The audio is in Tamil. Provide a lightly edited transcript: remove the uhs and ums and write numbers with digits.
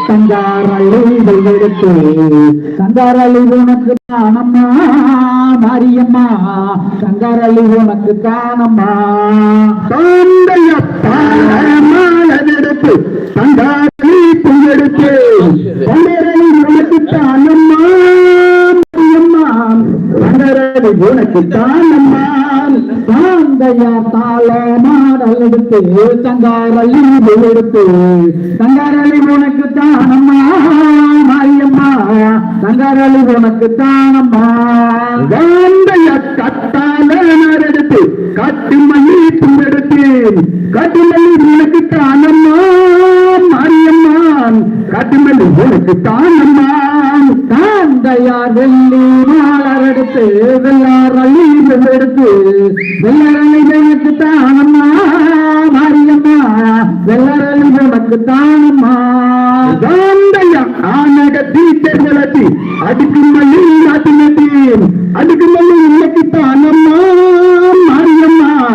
தங்காரழிகள் எடுத்து தங்காரழி உனக்கு தானம்மா மாரியம்மா தங்காரழி உனக்கு தானம்மா எடுத்து தங்காரழி எடுத்து தங்காரழி உனக்கு தானம்மா மாரியம்மா தங்காரழி உனக்கு தானம்மா தாந்தையா தாள மாடல் எடுத்து தங்காரழி எடுத்து தங்காரழி உனக்கு தானம்மா மாரியம்மா தங்காரழி உனக்கு தானம்மா தாந்தையா கட்டால எடுத்து காட்டுமல்லி எடுத்து காட்டுமல்லி உனக்கு தானம்மா மாரியம்மா காட்டுமல்லி உனக்கு தானம்மா தாந்தையா வெள்ளி மாலர் எடுத்து வெள்ளாரள்ளி எடுத்து வெள்ளரள்ளி உனக்கு தானம்மா மாரியம்மா வெள்ளரள்ளி உனக்கு தானம்மா தாந்தையா ஆனக தீட்டை வளர்த்தி அடிக்கும் மல்லி